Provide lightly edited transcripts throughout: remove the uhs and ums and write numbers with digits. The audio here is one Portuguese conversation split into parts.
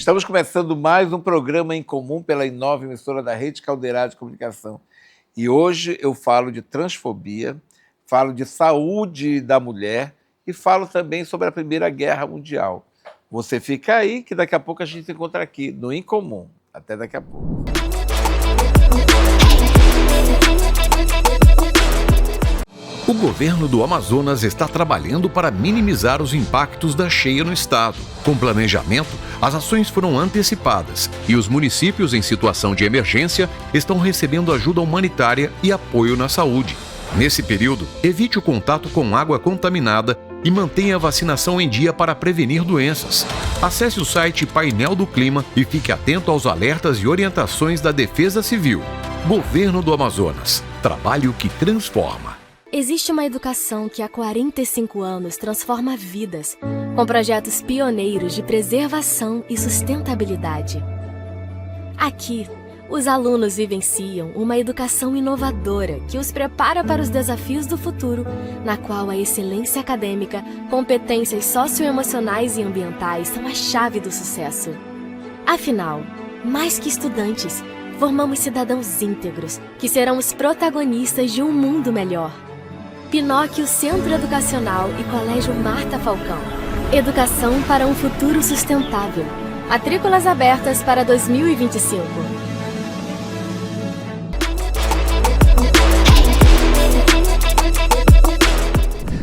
Estamos começando mais um programa em comum pela Inova, emissora da Rede Caldeirada de Comunicação. E hoje eu falo de transfobia, falo de saúde da mulher e falo também sobre a Primeira Guerra Mundial. Você fica aí que daqui a pouco a gente se encontra aqui no Em Comum. Até daqui a pouco. O governo do Amazonas está trabalhando para minimizar os impactos da cheia no estado. Com planejamento, as ações foram antecipadas e os municípios em situação de emergência estão recebendo ajuda humanitária e apoio na saúde. Nesse período, evite o contato com água contaminada e mantenha a vacinação em dia para prevenir doenças. Acesse o site Painel do Clima e fique atento aos alertas e orientações da Defesa Civil. Governo do Amazonas. Trabalho que transforma. Existe uma educação que há 45 anos transforma vidas, com projetos pioneiros de preservação e sustentabilidade. Aqui, os alunos vivenciam uma educação inovadora que os prepara para os desafios do futuro, na qual a excelência acadêmica, competências socioemocionais e ambientais são a chave do sucesso. Afinal, mais que estudantes, formamos cidadãos íntegros que serão os protagonistas de um mundo melhor. Pinóquio Centro Educacional e Colégio Marta Falcão. Educação para um futuro sustentável. Matrículas abertas para 2025.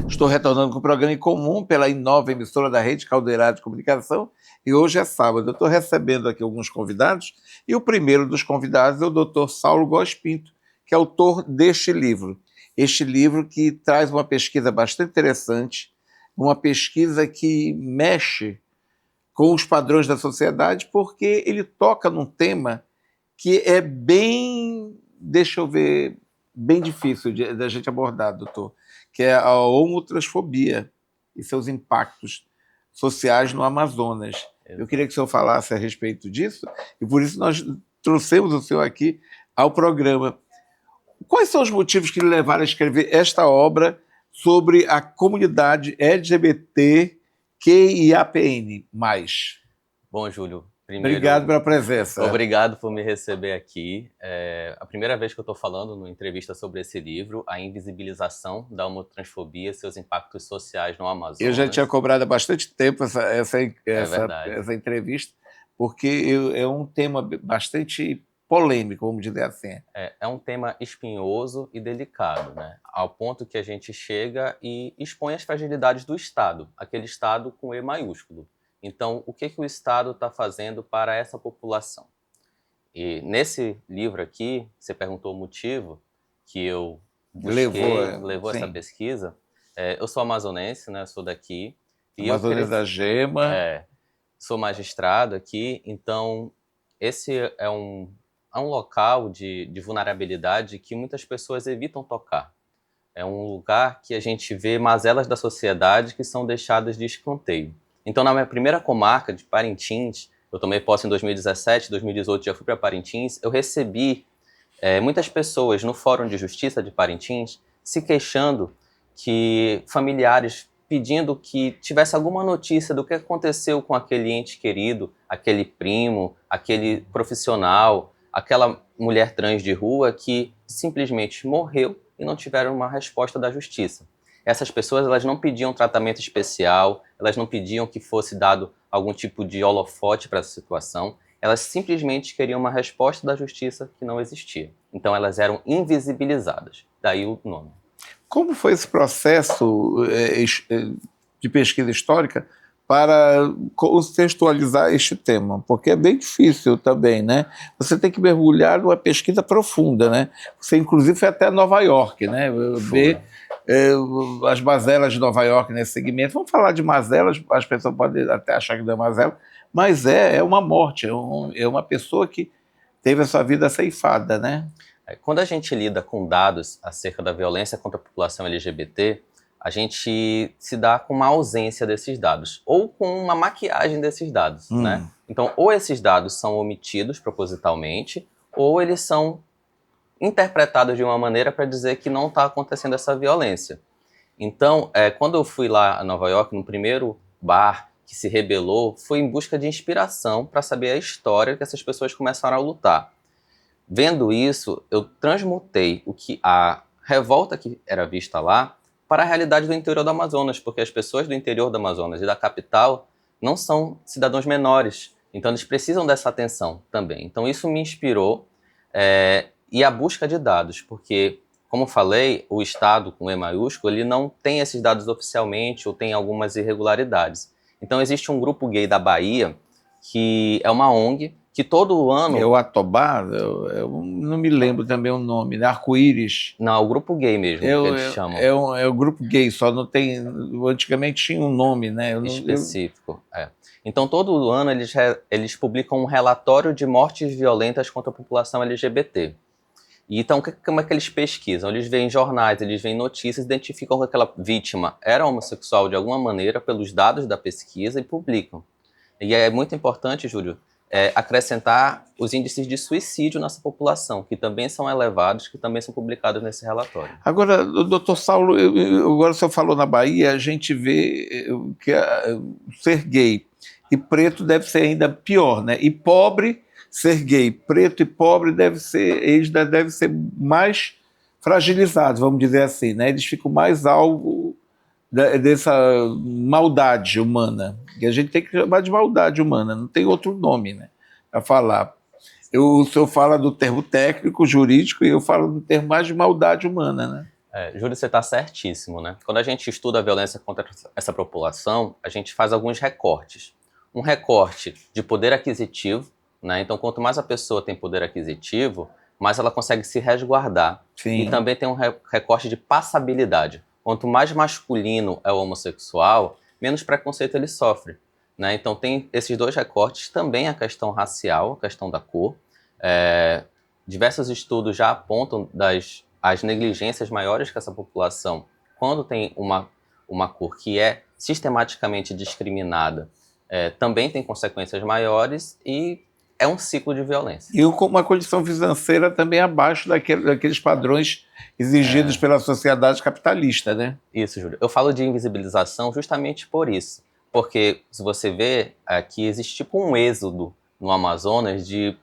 Estou retornando com o programa Em Comum pela Inova, emissora da Rede Caldeirada de Comunicação, e hoje é sábado. Eu estou recebendo aqui alguns convidados, e o primeiro dos convidados é o Dr. Saulo Góes Pinto, que é autor deste livro. Este livro que traz uma pesquisa bastante interessante, uma pesquisa que mexe com os padrões da sociedade, porque ele toca num tema que é bem, bem difícil da gente abordar, doutor, que é a homotransfobia e seus impactos sociais no Amazonas. Eu queria que o senhor falasse a respeito disso, e por isso nós trouxemos o senhor aqui ao programa. Quais são os motivos que lhe levaram a escrever esta obra sobre a comunidade LGBTQIAPN+. Bom, Júlio, primeiro... Obrigado pela presença. Obrigado por me receber aqui. É a primeira vez que eu estou falando numa entrevista sobre esse livro, A Invisibilização da Homotransfobia e seus impactos sociais no Amazonas. Eu já tinha cobrado há bastante tempo essa entrevista, porque é um tema bastante polêmico, vamos dizer assim. É um tema espinhoso e delicado, né? Ao ponto que a gente chega e expõe as fragilidades do Estado, aquele Estado com E maiúsculo. Então, o que o Estado está fazendo para essa população? E nesse livro aqui, você perguntou o motivo que eu busquei, levou essa pesquisa. Eu sou amazonense, né? Eu sou daqui. Amazonense da Gema. Sou magistrado aqui, então esse é um local de vulnerabilidade que muitas pessoas evitam tocar. É um lugar que a gente vê mazelas da sociedade que são deixadas de escanteio. Então, na minha primeira comarca de Parintins, eu tomei posse em 2017, 2018 já fui para Parintins, eu recebi muitas pessoas no Fórum de Justiça de Parintins se queixando que familiares pedindo que tivesse alguma notícia do que aconteceu com aquele ente querido, aquele primo, aquele profissional, aquela mulher trans de rua que simplesmente morreu e não tiveram uma resposta da justiça. Essas pessoas, elas não pediam tratamento especial, elas não pediam que fosse dado algum tipo de holofote para essa situação, elas simplesmente queriam uma resposta da justiça que não existia. Então elas eram invisibilizadas, daí o nome. Como foi esse processo de pesquisa histórica para contextualizar este tema? Porque é bem difícil também, né? Você tem que mergulhar numa pesquisa profunda, né? Você, inclusive, foi até Nova York, né? Ver as mazelas de Nova York nesse segmento. Vamos falar de mazelas, as pessoas podem até achar que não é mazela, mas é uma morte, é uma pessoa que teve a sua vida ceifada, né? Quando a gente lida com dados acerca da violência contra a população LGBT, a gente se dá com uma ausência desses dados, ou com uma maquiagem desses dados, né? Então, ou esses dados são omitidos propositalmente, ou eles são interpretados de uma maneira para dizer que não está acontecendo essa violência. Então, quando eu fui lá a Nova York, no primeiro bar que se rebelou foi em busca de inspiração para saber a história que essas pessoas começaram a lutar. Vendo isso, eu transmutei a revolta que era vista lá para a realidade do interior do Amazonas, porque as pessoas do interior do Amazonas e da capital não são cidadãos menores, então eles precisam dessa atenção também. Então isso me inspirou, e a busca de dados, porque, como falei, o Estado, com E maiúsculo, ele não tem esses dados oficialmente ou tem algumas irregularidades. Então existe um grupo gay da Bahia, que é uma ONG, que todo ano... É o Atobá? Eu não me lembro também o nome, né? Arco-Íris. Não, é o grupo gay mesmo, que eles chamam. É o grupo gay, só não tem... Antigamente tinha um nome, né? Específico, Então, todo ano eles publicam um relatório de mortes violentas contra a população LGBT. E então, como é que eles pesquisam? Eles veem jornais, eles veem notícias, identificam que aquela vítima era homossexual de alguma maneira pelos dados da pesquisa e publicam. E é muito importante, Júlio, acrescentar os índices de suicídio nessa população, que também são elevados, que também são publicados nesse relatório. Agora, doutor Saulo, agora o senhor falou na Bahia, a gente vê que ser gay e preto deve ser ainda pior, né? E pobre, ser gay, preto e pobre eles devem ser mais fragilizados, vamos dizer assim, né? Eles ficam mais alvo dessa maldade humana, que a gente tem que chamar de maldade humana, não tem outro nome, né, para falar. O senhor fala do termo técnico, jurídico, e eu falo do termo mais de maldade humana, né? Júlio, você está certíssimo, né? Quando a gente estuda a violência contra essa população, a gente faz alguns recortes. Um recorte de poder aquisitivo, né? Então, quanto mais a pessoa tem poder aquisitivo, mais ela consegue se resguardar. Sim. E também tem um recorte de passabilidade. Quanto mais masculino é o homossexual, menos preconceito ele sofre, né? Então tem esses dois recortes, também a questão racial, a questão da cor. Diversos estudos já apontam as negligências maiores que essa população, quando tem uma cor que é sistematicamente discriminada, também tem consequências maiores e é um ciclo de violência. E uma condição financeira também abaixo daqueles padrões exigidos pela sociedade capitalista, né? Isso, Júlio. Eu falo de invisibilização justamente por isso. Porque, se você vê, aqui existe tipo um êxodo no Amazonas de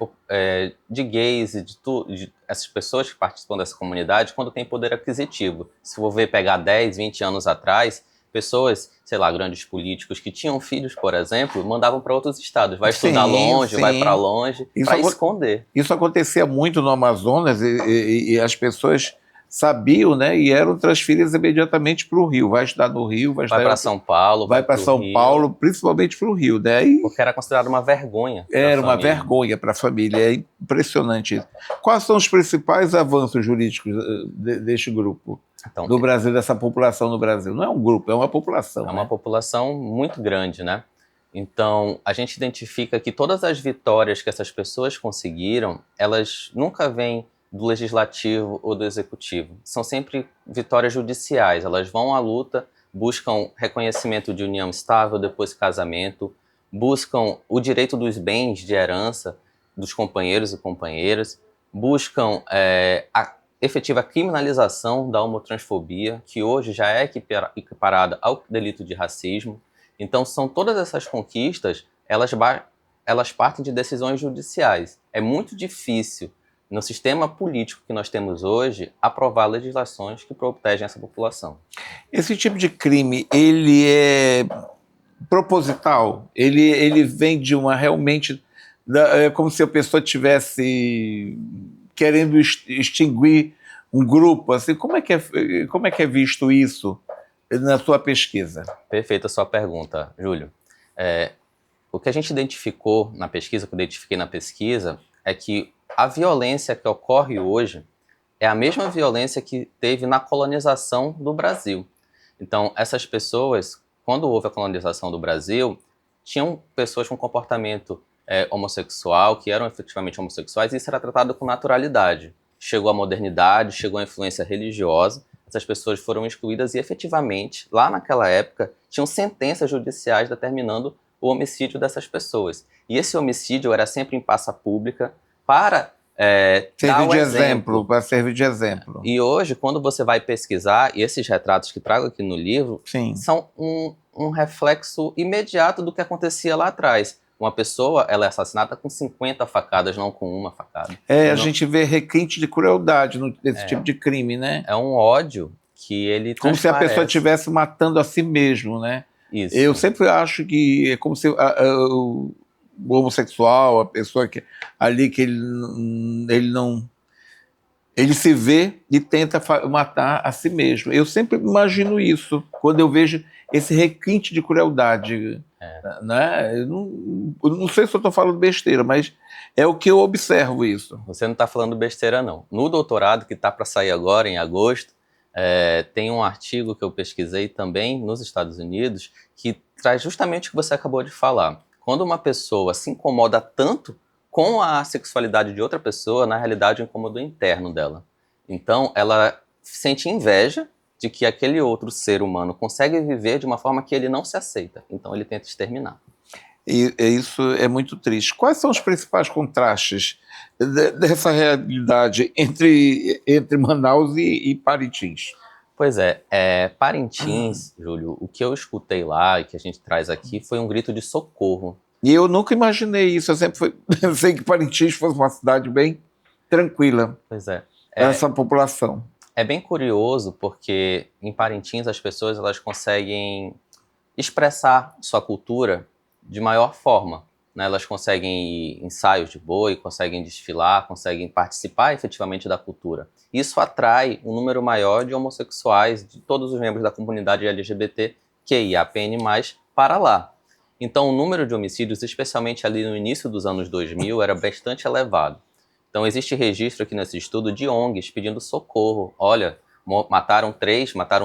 gays e de essas pessoas que participam dessa comunidade quando tem poder aquisitivo. Se for ver, pegar 10, 20 anos atrás, pessoas, sei lá, grandes políticos que tinham filhos, por exemplo, mandavam para outros estados. Vai estudar longe, vai para longe, para esconder. Isso acontecia muito no Amazonas e as pessoas sabiam, né, e eram transferidas imediatamente para o Rio. Vai estudar no Rio, vai para São Paulo, vai para São Paulo, principalmente para o Rio, né? Porque era considerado uma vergonha. Era uma vergonha para a família. É impressionante isso. Quais são os principais avanços jurídicos deste grupo? Então, do Brasil, dessa população no Brasil? Não é um grupo, é uma população. É uma população muito grande, né? Então, a gente identifica que todas as vitórias que essas pessoas conseguiram, elas nunca vêm do legislativo ou do executivo. São sempre vitórias judiciais. Elas vão à luta, buscam reconhecimento de união estável, depois casamento, buscam o direito dos bens de herança dos companheiros e companheiras, buscam a efetiva criminalização da homotransfobia, que hoje já é equiparada ao delito de racismo. Então, são todas essas conquistas, elas partem de decisões judiciais. É muito difícil, no sistema político que nós temos hoje, aprovar legislações que protegem essa população. Esse tipo de crime, ele é proposital? Ele vem de uma realmente... É como se a pessoa tivesse querendo extinguir um grupo, assim, como é que é visto isso na sua pesquisa? Perfeita a sua pergunta, Júlio. O que a gente identificou na pesquisa, que eu identifiquei na pesquisa, é que a violência que ocorre hoje é a mesma violência que teve na colonização do Brasil. Então, essas pessoas, quando houve a colonização do Brasil, tinham pessoas com comportamento homossexual, que eram efetivamente homossexuais, e isso era tratado com naturalidade. Chegou a modernidade, chegou a influência religiosa, essas pessoas foram excluídas e efetivamente, lá naquela época, tinham sentenças judiciais determinando o homicídio dessas pessoas. E esse homicídio era sempre em praça pública para dar Servir o de exemplo. exemplo, para servir de exemplo. E hoje, quando você vai pesquisar, e esses retratos que trago aqui no livro, Sim. são um reflexo imediato do que acontecia lá atrás. Uma pessoa, ela é assassinada com 50 facadas, não com uma facada. A gente vê requinte de crueldade nesse tipo de crime, né? É um ódio que ele Como se a pessoa transparece. estivesse matando a si mesmo, né? Isso. Eu sempre acho que é como se o homossexual, a pessoa que ali que ele não... Ele se vê e tenta matar a si mesmo. Eu sempre imagino isso, quando eu vejo esse requinte de crueldade. Né? Eu não sei se eu estou falando besteira, mas é o que eu observo isso. Você não está falando besteira, não. No doutorado, que está para sair agora, em agosto, tem um artigo que eu pesquisei também nos Estados Unidos que traz justamente o que você acabou de falar. Quando uma pessoa se incomoda tanto com a sexualidade de outra pessoa, na realidade, o incômodo interno dela. Então, ela sente inveja de que aquele outro ser humano consegue viver de uma forma que ele não se aceita. Então, ele tenta exterminar. E isso é muito triste. Quais são os principais contrastes dessa realidade entre Manaus e Parintins? Pois Parintins, Júlio, o que eu escutei lá e que a gente traz aqui foi um grito de socorro. E eu nunca imaginei isso, eu sempre pensei que Parintins fosse uma cidade bem tranquila. Pois é. Essa população. É bem curioso porque em Parintins as pessoas elas conseguem expressar sua cultura de maior forma, né? Elas conseguem ir em ensaios de boi, conseguem desfilar, conseguem participar efetivamente da cultura. Isso atrai um número maior de homossexuais, de todos os membros da comunidade LGBTQIAPN+, para lá. Então, o número de homicídios, especialmente ali no início dos anos 2000, era bastante elevado. Então, existe registro aqui nesse estudo de ONGs pedindo socorro. Olha, mataram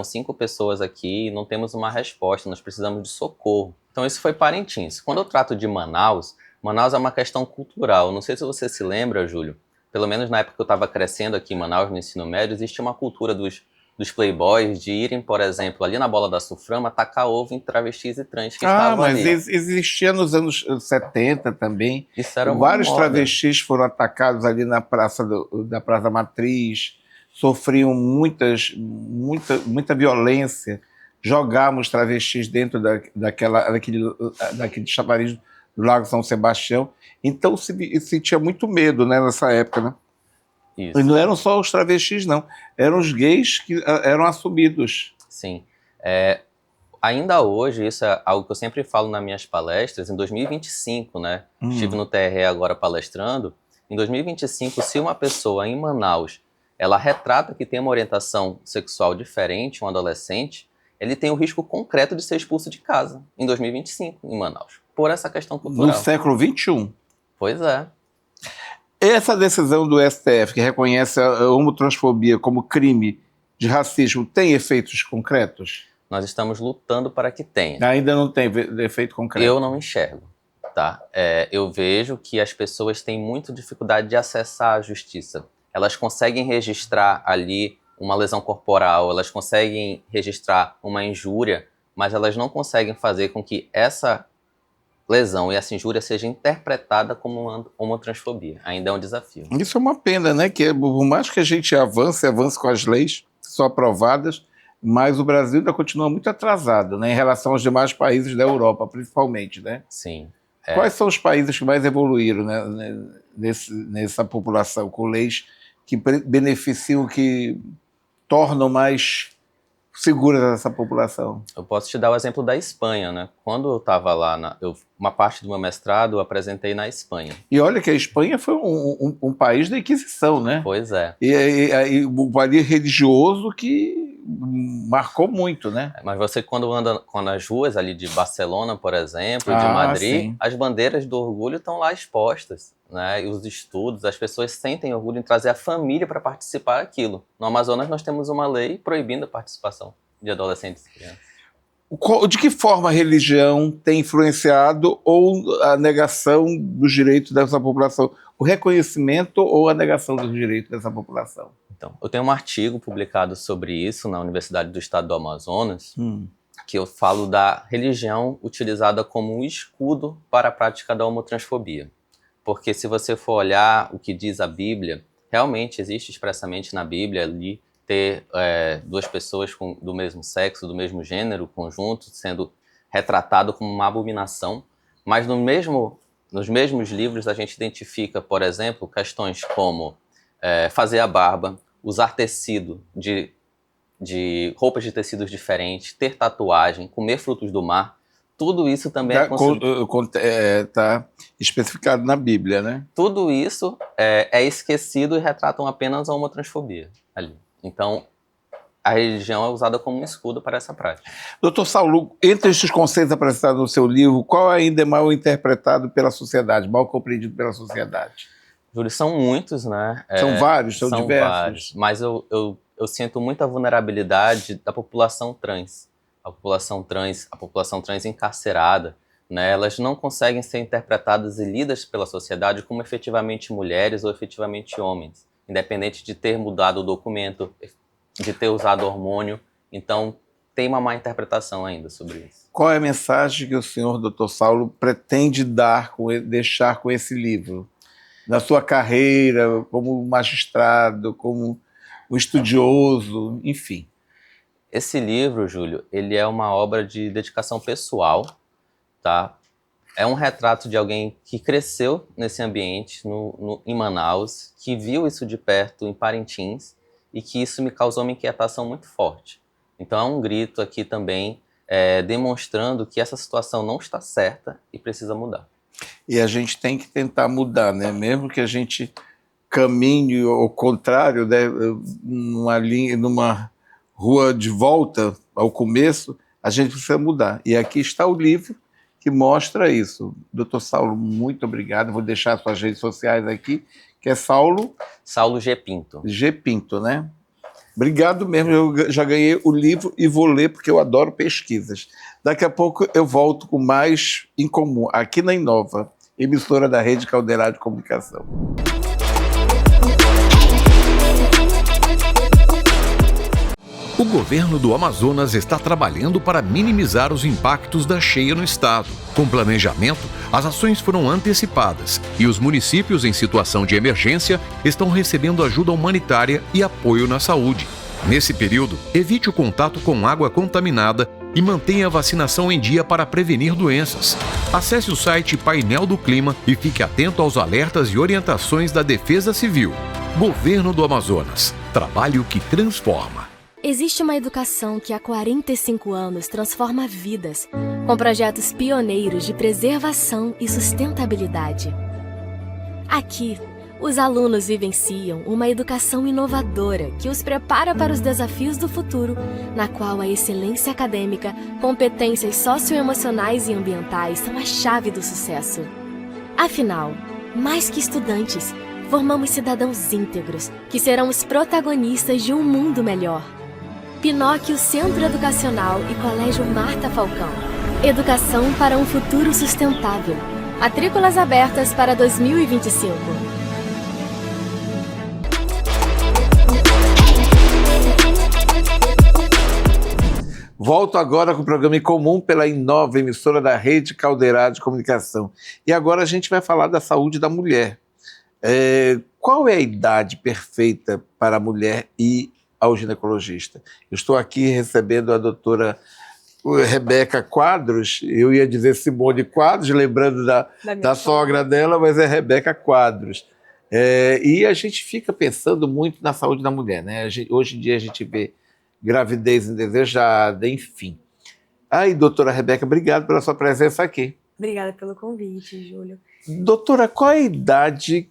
5 pessoas aqui e não temos uma resposta, nós precisamos de socorro. Então, isso foi Parintins. Quando eu trato de Manaus, Manaus é uma questão cultural. Não sei se você se lembra, Júlio, pelo menos na época que eu estava crescendo aqui em Manaus, no ensino médio, existia uma cultura dos playboys de irem, por exemplo, ali na Bola da Suframa, atacar ovo em travestis e trans que estavam ali. Mas existia nos anos 70 também. Isso era vários moda. Travestis foram atacados ali na Praça da Praça Matriz, sofriam muita violência. Jogamos travestis dentro daquele chafariz do Lago São Sebastião. Então se tinha muito medo, né, nessa época, né? Isso. E não eram só os travestis, não. Eram os gays que eram assumidos. Sim. Ainda hoje, isso é algo que eu sempre falo nas minhas palestras, em 2025, né? Estive no TRE agora palestrando. Em 2025, se uma pessoa em Manaus, ela retrata que tem uma orientação sexual diferente, um adolescente, ele tem o risco concreto de ser expulso de casa em 2025, em Manaus, por essa questão cultural. No século XXI. Pois é. Essa decisão do STF, que reconhece a homotransfobia como crime de racismo, tem efeitos concretos? Nós estamos lutando para que tenha. Ainda não tem efeito concreto? Eu não enxergo, tá? Eu vejo que as pessoas têm muita dificuldade de acessar a justiça. Elas conseguem registrar ali uma lesão corporal, elas conseguem registrar uma injúria, mas elas não conseguem fazer com que essa lesão e essa injúria seja interpretada como uma homotransfobia. Ainda é um desafio. Isso é uma pena, né? Que por mais que a gente avance com as leis que são aprovadas, mas o Brasil ainda continua muito atrasado, né, em relação aos demais países da Europa, principalmente, né? Sim. Quais são os países que mais evoluíram, né, nessa população, com leis que beneficiam, que tornam mais seguras essa população? Eu posso te dar o exemplo da Espanha, né? Quando eu estava lá, uma parte do meu mestrado eu apresentei na Espanha. E olha que a Espanha foi um país da Inquisição, né? Pois é. E um país religioso que marcou muito, né? Mas você quando anda nas ruas ali de Barcelona, por exemplo, de Madrid, sim. As bandeiras do orgulho estão lá expostas, né? E os estudos, as pessoas sentem orgulho em trazer a família para participar daquilo. No Amazonas nós temos uma lei proibindo a participação de adolescentes e crianças. De que forma a religião tem influenciado ou a negação dos direitos dessa população? O reconhecimento ou a negação dos direitos dessa população? Então, eu tenho um artigo publicado sobre isso na Universidade do Estado do Amazonas, que eu falo da religião utilizada como um escudo para a prática da homotransfobia. porque se você for olhar o que diz a Bíblia, realmente existe expressamente na Bíblia ali ter duas pessoas do mesmo sexo, do mesmo gênero, conjunto, sendo retratado como uma abominação, mas nos mesmos livros a gente identifica, por exemplo, questões como fazer a barba, usar tecido de roupas de tecidos diferentes, ter tatuagem, comer frutos do mar. Tudo isso também Está especificado na Bíblia, né? Tudo isso é esquecido e retratam apenas a homotransfobia ali. Então, a religião é usada como um escudo para essa prática. Doutor Saulo, entre esses conceitos apresentados no seu livro, qual ainda é mal interpretado pela sociedade, mal compreendido pela sociedade? Júlio, são muitos, né? São vários, são diversos. Vários, mas eu sinto muita vulnerabilidade da população trans. A população trans encarcerada, né? Elas não conseguem ser interpretadas e lidas pela sociedade como efetivamente mulheres ou efetivamente homens, independente de ter mudado o documento, de ter usado hormônio. Então, tem uma má interpretação ainda sobre isso. Qual é a mensagem que o senhor, doutor Saulo, pretende deixar com esse livro? Na sua carreira, como magistrado, como um estudioso, enfim. Esse livro, Júlio, ele é uma obra de dedicação pessoal, tá? É um retrato de alguém que cresceu nesse ambiente, em Manaus, que viu isso de perto em Parintins e que isso me causou uma inquietação muito forte. Então é um grito aqui também, demonstrando que essa situação não está certa e precisa mudar. E a gente tem que tentar mudar, né? Mesmo que a gente caminhe ao contrário, né? Numa rua de volta ao começo, a gente precisa mudar. E aqui está o livro que mostra isso. Doutor Saulo, muito obrigado. Vou deixar suas redes sociais aqui, que é Saulo G. Pinto. G. Pinto, né? Obrigado mesmo, eu já ganhei o livro e vou ler porque eu adoro pesquisas. Daqui a pouco eu volto com mais em comum, aqui na Inova, emissora da Rede Caldeirada de Comunicação. O governo do Amazonas está trabalhando para minimizar os impactos da cheia no estado. Com planejamento, as ações foram antecipadas e os municípios em situação de emergência estão recebendo ajuda humanitária e apoio na saúde. Nesse período, evite o contato com água contaminada e mantenha a vacinação em dia para prevenir doenças. Acesse o site Painel do Clima e fique atento aos alertas e orientações da Defesa Civil. Governo do Amazonas. Trabalho que transforma. Existe uma educação que há 45 anos transforma vidas, com projetos pioneiros de preservação e sustentabilidade. Aqui, os alunos vivenciam uma educação inovadora que os prepara para os desafios do futuro, na qual a excelência acadêmica, competências socioemocionais e ambientais são a chave do sucesso. Afinal, mais que estudantes, formamos cidadãos íntegros que serão os protagonistas de um mundo melhor. Pinóquio Centro Educacional e Colégio Marta Falcão. Educação para um futuro sustentável. Matrículas abertas para 2025. Volto agora com o programa Em Comum pela Inova, emissora da Rede Caldeirada de Comunicação. E agora a gente vai falar da saúde da mulher. Qual é a idade perfeita para a mulher ir ao ginecologista? Eu estou aqui recebendo a doutora Rebeca Quadros, eu ia dizer Simone Quadros, lembrando da sogra dela, mas é Rebeca Quadros. E a gente fica pensando muito na saúde da mulher, né? Hoje em dia a gente vê gravidez indesejada, enfim. Aí, doutora Rebeca, obrigado pela sua presença aqui. Obrigada pelo convite, Júlio. Doutora, qual é a idade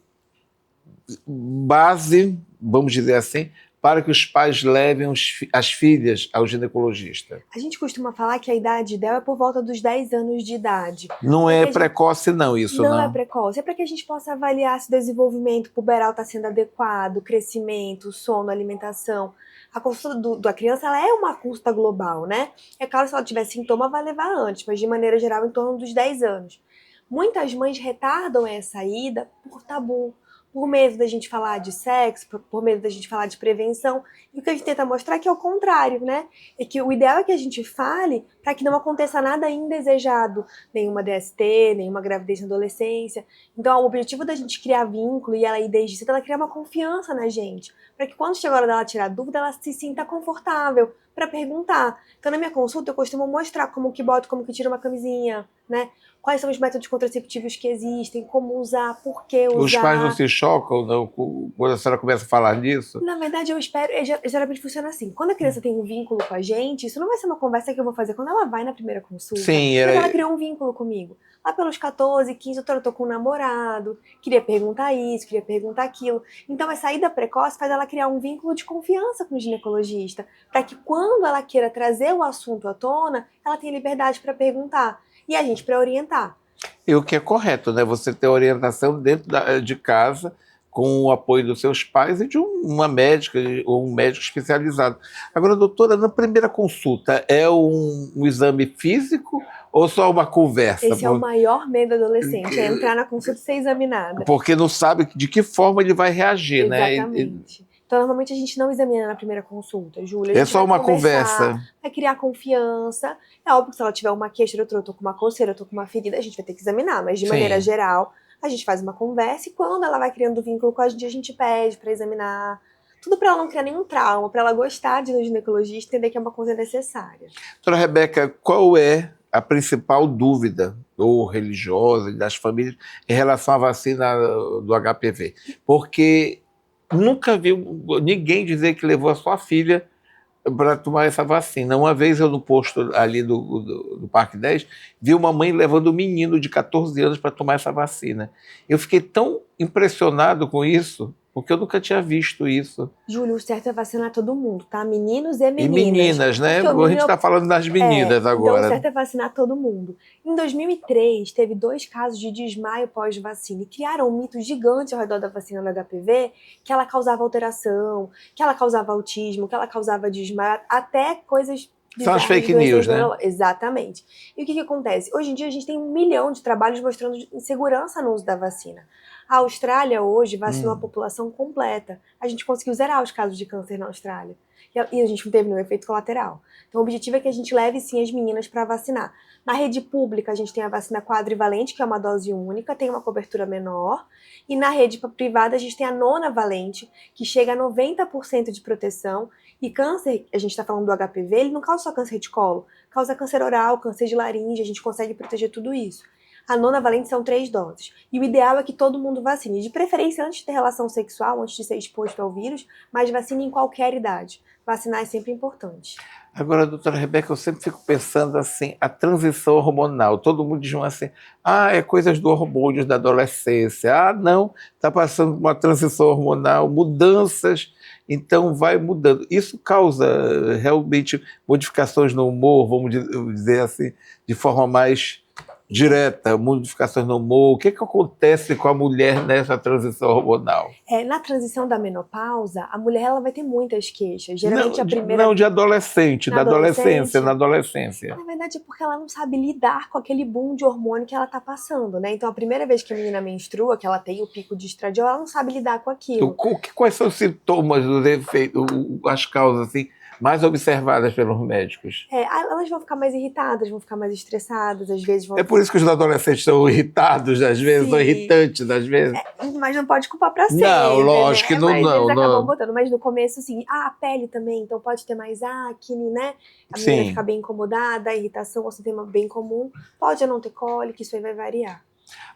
base, vamos dizer assim, para que os pais levem as filhas ao ginecologista? A gente costuma falar que a idade dela é por volta dos 10 anos de idade. Não é precoce não, isso não? Não é precoce, é para que a gente possa avaliar se o desenvolvimento puberal está sendo adequado, o crescimento, o sono, a alimentação. A consulta da criança ela é uma consulta global, né? É claro, se ela tiver sintoma, vai levar antes, mas de maneira geral em torno dos 10 anos. Muitas mães retardam essa ida por tabu, por medo da gente falar de sexo, por medo da gente falar de prevenção. E o que a gente tenta mostrar é que é o contrário, né? É que o ideal é que a gente fale para que não aconteça nada indesejado, nenhuma DST, nenhuma gravidez na adolescência. Então, o objetivo da gente criar vínculo e ela ir desde cedo, ela criar uma confiança na gente, para que quando chegar a hora dela tirar dúvida, ela se sinta confortável para perguntar. Então, na minha consulta, eu costumo mostrar como que boto, como que tira uma camisinha, né? Quais são os métodos contraceptivos que existem, como usar, por que usar. Os pais não se chocam não, quando a senhora começa a falar disso? Na verdade, eu espero, geralmente funciona assim. Quando a criança tem um vínculo com a gente, isso não vai ser uma conversa que eu vou fazer quando ela vai na primeira consulta. Sim, Mas ela criou um vínculo comigo. Lá pelos 14, 15, eu tô com um namorado, queria perguntar isso, queria perguntar aquilo. Então, a saída precoce faz ela criar um vínculo de confiança com o ginecologista, para que quando ela queira trazer o assunto à tona, ela tenha liberdade para perguntar. E a gente para orientar. E o que é correto, né? Você ter orientação dentro de casa, com o apoio dos seus pais e de uma médica ou um médico especializado. Agora, doutora, na primeira consulta, é um exame físico ou só uma conversa? Esse é o maior medo do adolescente, é entrar na consulta e ser examinada. Porque não sabe de que forma ele vai reagir, né? Exatamente. Então, normalmente a gente não examina na primeira consulta, Júlia. É só uma conversa. Vai criar confiança. É óbvio que se ela tiver uma queixa, eu tô com uma coceira, eu tô com uma ferida, a gente vai ter que examinar. Mas, de maneira geral, a gente faz uma conversa e quando ela vai criando vínculo com a gente pede para examinar. Tudo para ela não criar nenhum trauma, para ela gostar de ir no ginecologista e entender que é uma coisa necessária. Doutora Rebeca, qual é a principal dúvida, ou religiosa, das famílias, em relação à vacina do HPV? Porque nunca vi ninguém dizer que levou a sua filha para tomar essa vacina. Uma vez eu no posto ali do Parque 10, vi uma mãe levando um menino de 14 anos para tomar essa vacina. Eu fiquei tão impressionado com isso, porque eu nunca tinha visto isso. Júlio, o certo é vacinar todo mundo, tá? Meninos e meninas. E meninas, né? A gente está falando das meninas agora. Então, o certo é vacinar todo mundo. Em 2003, teve 2 casos de desmaio pós-vacina e criaram um mito gigante ao redor da vacina do HPV, que ela causava alteração, que ela causava autismo, que ela causava desmaio, até coisas... São as fake news, né? Exatamente. E o que acontece? Hoje em dia a gente tem 1 milhão de trabalhos mostrando insegurança no uso da vacina. A Austrália hoje vacinou a população completa. A gente conseguiu zerar os casos de câncer na Austrália. E a gente não teve nenhum efeito colateral. Então o objetivo é que a gente leve sim as meninas para vacinar. Na rede pública a gente tem a vacina quadrivalente, que é uma dose única, tem uma cobertura menor. E na rede privada a gente tem a nonavalente, que chega a 90% de proteção. E câncer, a gente está falando do HPV, ele não causa só câncer de colo, causa câncer oral, câncer de laringe, a gente consegue proteger tudo isso. A nonavalente são 3 doses. E o ideal é que todo mundo vacine, de preferência antes de ter relação sexual, antes de ser exposto ao vírus, mas vacine em qualquer idade. Vacinar é sempre importante. Agora, doutora Rebeca, eu sempre fico pensando assim, a transição hormonal. Todo mundo diz assim, é coisas do hormônio da adolescência. Não, está passando por uma transição hormonal, mudanças, então vai mudando. Isso causa realmente modificações no humor, vamos dizer assim, de forma mais direta, modificações no humor. O que acontece com a mulher nessa transição hormonal? Na transição da menopausa, a mulher ela vai ter muitas queixas. Geralmente de adolescente, na adolescência. Na verdade é porque ela não sabe lidar com aquele boom de hormônio que ela está passando, né? Então a primeira vez que a menina menstrua, que ela tem o pico de estradiol, ela não sabe lidar com aquilo. Quais são os sintomas, os efeitos, as causas assim, mais observadas pelos médicos? Elas vão ficar mais irritadas, vão ficar mais estressadas, às vezes vão... É por isso que os adolescentes são irritados, às vezes, são irritantes, às vezes. Mas não pode culpar pra sempre. Não, lógico que não. Eles acabam botando, mas no começo, assim, a pele também, então pode ter mais acne, né? A menina fica bem incomodada, a irritação, ou tema bem comum, pode não ter cólica, isso aí vai variar.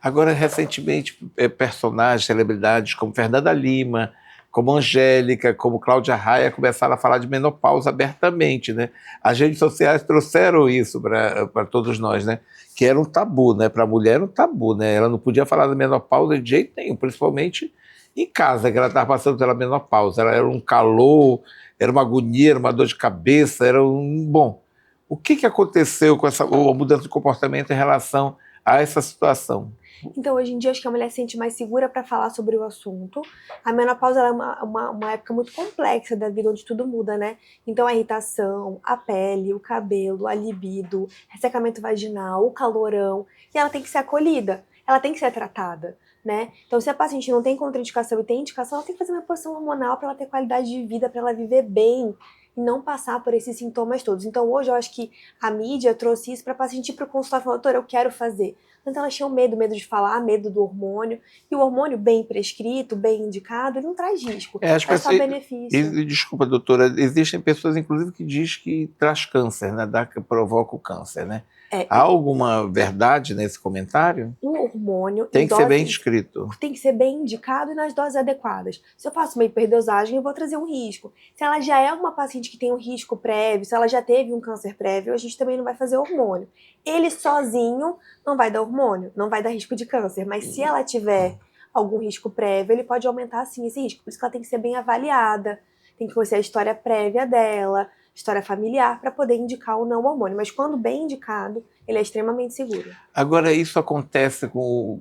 Agora, recentemente, personagens, celebridades como Fernanda Lima, como Angélica, como Cláudia Raia, começaram a falar de menopausa abertamente, né? As redes sociais trouxeram isso para todos nós, né? Que era um tabu, né? Para a mulher era um tabu, né? Ela não podia falar da menopausa de jeito nenhum, principalmente em casa, que ela estava passando pela menopausa. Ela era um calor, era uma agonia, era uma dor de cabeça, era um... Bom, o que aconteceu com essa mudança de comportamento em relação a essa situação? Então, hoje em dia, acho que a mulher se sente mais segura para falar sobre o assunto. A menopausa ela é uma época muito complexa da vida, onde tudo muda, né? Então, a irritação, a pele, o cabelo, a libido, ressecamento vaginal, o calorão, e ela tem que ser acolhida, ela tem que ser tratada. né? Então, se a paciente não tem contraindicação e tem indicação, ela tem que fazer uma reposição hormonal para ela ter qualidade de vida, para ela viver bem e não passar por esses sintomas todos. Então, hoje eu acho que a mídia trouxe isso para a paciente ir para o consultório e falar, doutora, eu quero fazer. Então, elas tinham medo de falar, medo do hormônio. E o hormônio bem prescrito, bem indicado, ele não traz risco, traz só benefício. Desculpa, doutora, existem pessoas, inclusive, que dizem que traz câncer, né? Que provoca o câncer, né? Há alguma verdade nesse comentário? O hormônio tem que ser bem descrito. Tem que ser bem indicado e nas doses adequadas. Se eu faço uma hiperdosagem, eu vou trazer um risco. Se ela já é uma paciente que tem um risco prévio, se ela já teve um câncer prévio, a gente também não vai fazer hormônio. Ele sozinho não vai dar hormônio, não vai dar risco de câncer. Mas se ela tiver algum risco prévio, ele pode aumentar sim esse risco. Por isso que ela tem que ser bem avaliada, tem que conhecer a história prévia dela, história familiar, para poder indicar ou não o hormônio. Mas quando bem indicado, ele é extremamente seguro. Agora, isso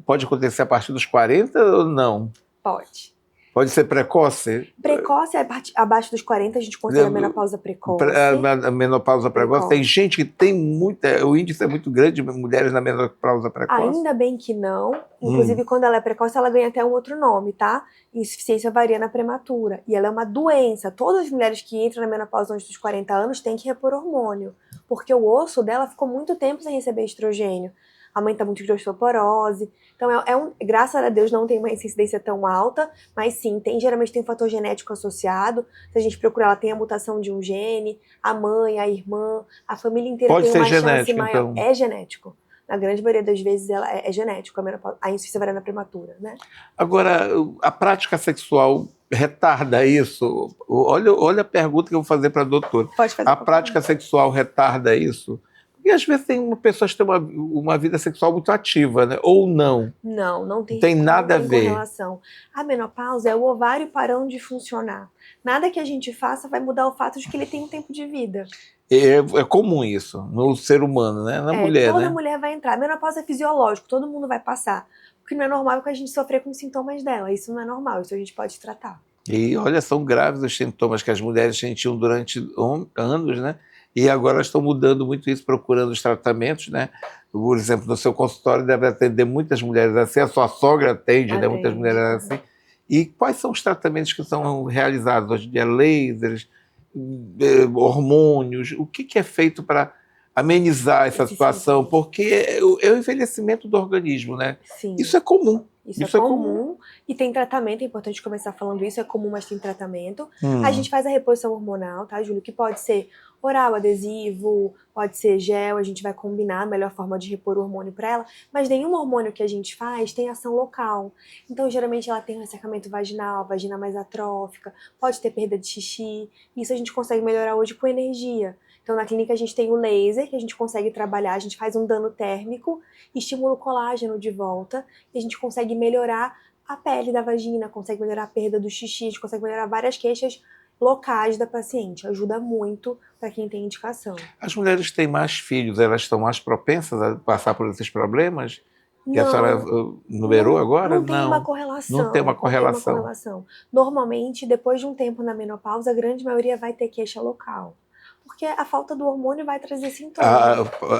pode acontecer a partir dos 40 ou não? Pode. Pode ser precoce? Precoce, abaixo dos 40, a gente considera a menopausa precoce. A menopausa precoce. Tem gente que tem o índice é muito grande de mulheres na menopausa precoce. Ainda bem que não. Inclusive, quando ela é precoce, ela ganha até um outro nome, tá? Insuficiência ovariana prematura. E ela é uma doença. Todas as mulheres que entram na menopausa antes dos 40 anos têm que repor hormônio. Porque o osso dela ficou muito tempo sem receber estrogênio. Aumenta muito de osteoporose. Então, graças a Deus, não tem uma incidência tão alta, mas sim, geralmente tem um fator genético associado. Se a gente procurar, ela tem a mutação de um gene, a mãe, a irmã, a família inteira pode tem uma ser chance genético, maior. então. É genético. Na grande maioria das vezes, ela é genético, a insuficiência ovariana prematura, né? Agora, a prática sexual retarda isso? Olha a pergunta que eu vou fazer para a doutora. Pode fazer. A prática sexual retarda isso? E às vezes tem pessoas que têm uma vida sexual muito ativa, né? Ou não. Não tem nada a ver. Correlação. A menopausa é o ovário parando de funcionar. Nada que a gente faça vai mudar o fato de que ele tem um tempo de vida. É comum isso no ser humano, né? Na mulher, toda né? mulher vai entrar. A menopausa é fisiológico, todo mundo vai passar. O que não é normal é que a gente sofrer com os sintomas dela. Isso não é normal, isso a gente pode tratar. E olha, são graves os sintomas que as mulheres sentiam durante anos, né? E agora estão mudando muito isso, procurando os tratamentos, né? Por exemplo, no seu consultório deve atender muitas mulheres assim, a sua sogra atende, né? Muitas mulheres assim. E quais são os tratamentos que são realizados hoje em dia? Lasers, hormônios, o que é feito para amenizar essa situação? Porque é o envelhecimento do organismo, né? Sim. Isso é comum. Isso é comum. E tem tratamento, é importante começar falando isso, é comum, mas tem tratamento. A gente faz a reposição hormonal, tá, Júlio? Que pode ser oral, adesivo, pode ser gel, a gente vai combinar a melhor forma de repor o hormônio para ela, mas nenhum hormônio que a gente faz tem ação local. Então, geralmente, ela tem um ressecamento vaginal, vagina mais atrófica, pode ter perda de xixi. Isso a gente consegue melhorar hoje com energia. Então, na clínica, a gente tem o laser, que a gente consegue trabalhar, a gente faz um dano térmico, estimula o colágeno de volta, e a gente consegue melhorar a pele da vagina, consegue melhorar a perda do xixi, a gente consegue melhorar várias queixas locais da paciente. Ajuda muito para quem tem indicação. As mulheres que têm mais filhos, elas estão mais propensas a passar por esses problemas? Que a senhora numerou agora? Não tem uma correlação. Não tem uma correlação. Normalmente, depois de um tempo na menopausa, a grande maioria vai ter queixa local. Porque a falta do hormônio vai trazer sintomas.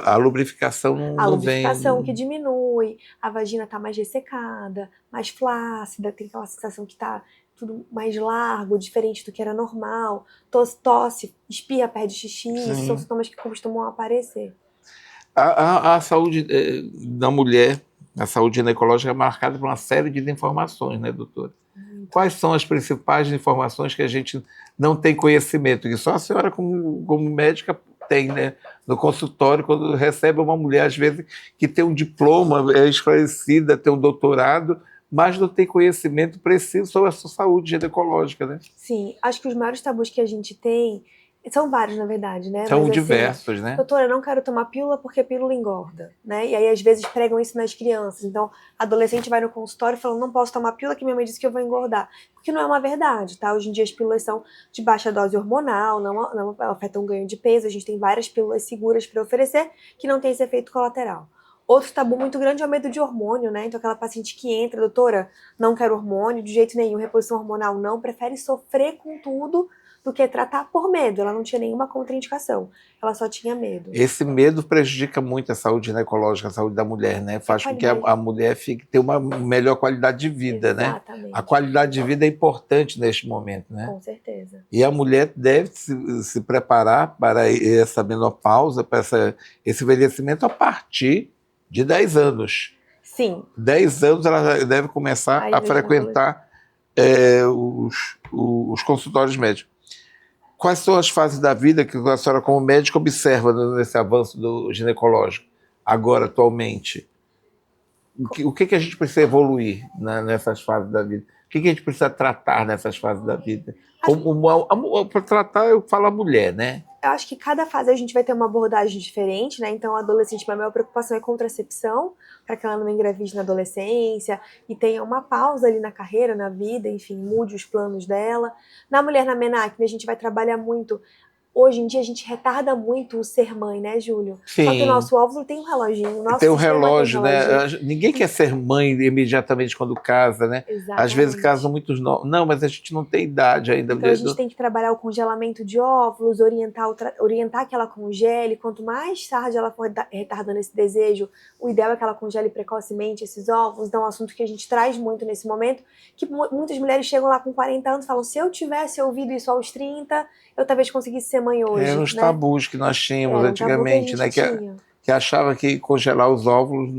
A lubrificação não vem. A lubrificação que diminui, a vagina está mais ressecada, mais flácida, tem aquela sensação que está tudo mais largo, diferente do que era normal. Tosse, espirra, perde xixi, são sintomas que costumam aparecer. A saúde da mulher, a saúde ginecológica é marcada por uma série de informações, né, doutora? Quais são as principais informações que a gente não tem conhecimento? Que só a senhora, como médica, tem, né? No consultório, quando recebe uma mulher, às vezes, que tem um diploma, é esclarecida, tem um doutorado, mas não tem conhecimento preciso sobre a sua saúde ginecológica, né? Sim, acho que os maiores tabus que a gente tem são vários, na verdade, né? São mas, diversos, assim, né? Doutora, eu não quero tomar pílula porque pílula engorda, né? E aí, às vezes, pregam isso nas crianças. Então, adolescente vai no consultório falando, não posso tomar pílula que minha mãe disse que eu vou engordar. Porque não é uma verdade, tá? Hoje em dia, as pílulas são de baixa dose hormonal, não afetam ganho de peso. A gente tem várias pílulas seguras para oferecer que não tem esse efeito colateral. Outro tabu muito grande é o medo de hormônio, né? Então, aquela paciente que entra, doutora, não quero hormônio, de jeito nenhum, reposição hormonal não, prefere sofrer com tudo do que tratar por medo. Ela não tinha nenhuma contraindicação, ela só tinha medo. Esse medo prejudica muito a saúde ginecológica, a saúde da mulher, né? Faz com que a mulher tenha uma melhor qualidade de vida, Exatamente. né? A qualidade de vida é importante neste momento, né? Com certeza. E a mulher deve se preparar para essa menopausa, para esse envelhecimento a partir de 10 anos. Sim. 10 anos ela deve começar a frequentar os consultórios médicos. Quais são as fases da vida que a senhora, como médica, observa nesse avanço do ginecológico, agora, atualmente? O que a gente precisa evoluir nessas fases da vida? O que a gente precisa tratar nessas fases da vida? Para tratar, eu falo a mulher, né? Eu acho que cada fase a gente vai ter uma abordagem diferente, né? Então, a adolescente, a maior preocupação é contracepção, para que ela não engravide na adolescência e tenha uma pausa ali na carreira, na vida, enfim, mude os planos dela. Na mulher na menacne, a gente vai trabalhar muito. Hoje em dia a gente retarda muito o ser mãe, né, Júlio? Sim. Só que o nosso óvulo tem um reloginho. Tem um relógio, né? Ninguém quer ser mãe imediatamente quando casa, né? Exatamente. Às vezes casam muitos novos. Não, mas a gente não tem idade ainda. Então a gente tem que trabalhar o congelamento de óvulos, orientar que ela congele. Quanto mais tarde ela for retardando esse desejo, o ideal é que ela congele precocemente esses óvulos. Então é um assunto que a gente traz muito nesse momento, que muitas mulheres chegam lá com 40 anos e falam, se eu tivesse ouvido isso aos 30, eu talvez conseguisse ser mãe hoje. Eram os tabus que nós tínhamos antigamente, né? Que achava que congelar os óvulos